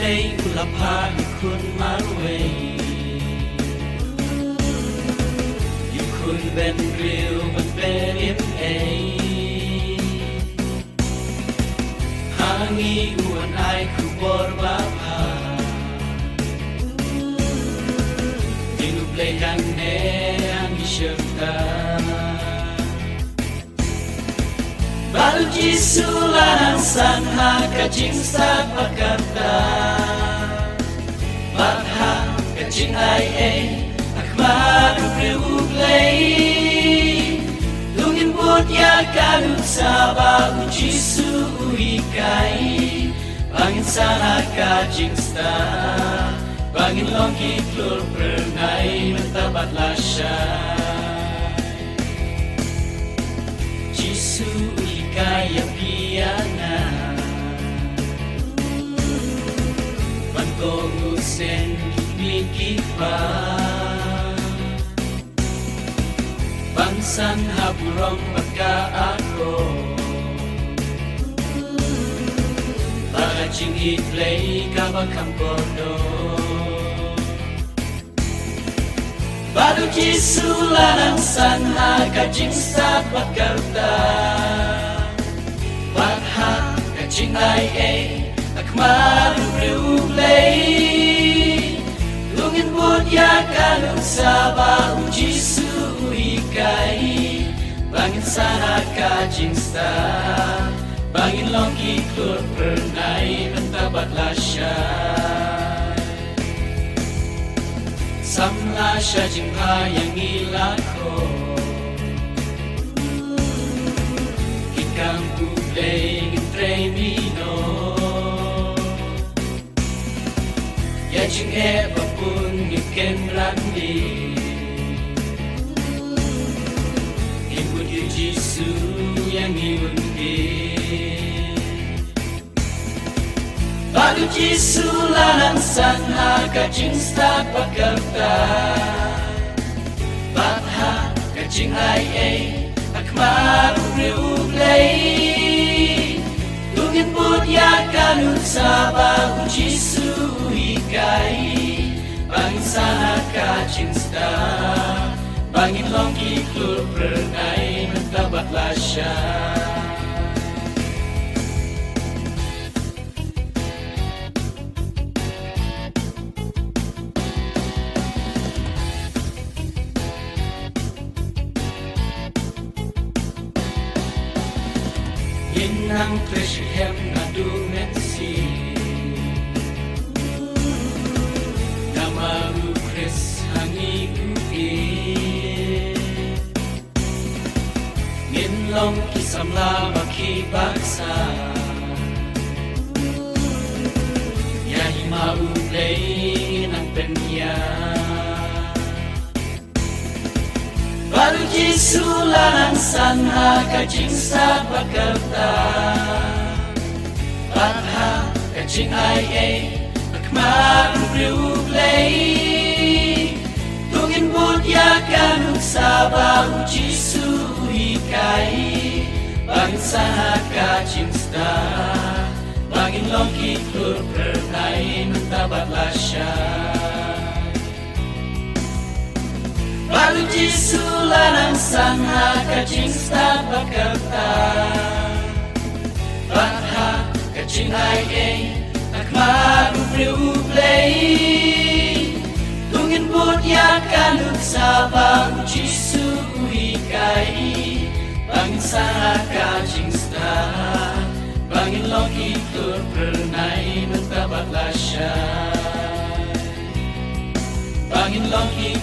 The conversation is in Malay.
play ula pa kun marway you kun ben real but ben im a hangi uan ai ku bor ba pa you play kan ne ang shirta Baru jisulan sanha kajing sa pagkata Batha kajing ay akmaru priuglay Lungin bud ya kanut sa baru jisu uikay Bangin sana kajing sa Bangin longki klur pernay mentabat lasya Jisu kaya piyana Bantong usen mikipa Bangsan haburong pagka ako Bagajing iplay kabakang bordo Baru jisulan ang sanha kajing sa pagkarta Batha kajing ay akmaru priuglay Lungin bud ya kanung sa bahu jisu ikay Bangin sana kajing sta Bangin longki klur pernay mentabat lasya Samla siya jingha yang ilako Hikang Playing tremino Ya jing apapun iken randi Ibu yu Jisu yang iundi Baru Jisu lanang sanha kajing sta pakarta Batha kajing ay akmaru priuglay Lungin bud ya kanut sa bahu Jisu ikay Bangin sana kajing sta Bangin longki klur pernay mentabat lasya Inang preshem na dumensi Namaru kres hangi kuki Ninlong kisamla makibaksa Yahi mauplay ng penya Baru jisulan ang sanha kajing sa pagkarta Batha kajing ay akmaru priuglay Lungin bud ya kanut sa bahu Jisu ikay Bangin sana kajing sta Bangin longki klur pernay mentabat lasya Baru jisulan ang sanha kajing sta pagkarta Batha kajing ay akmaru priuglay Lungin bud ya kanut sa bahu Jisu ikay Bangin sana kajing sta Bangin longki klur pernay mentabat lasya Bangin longki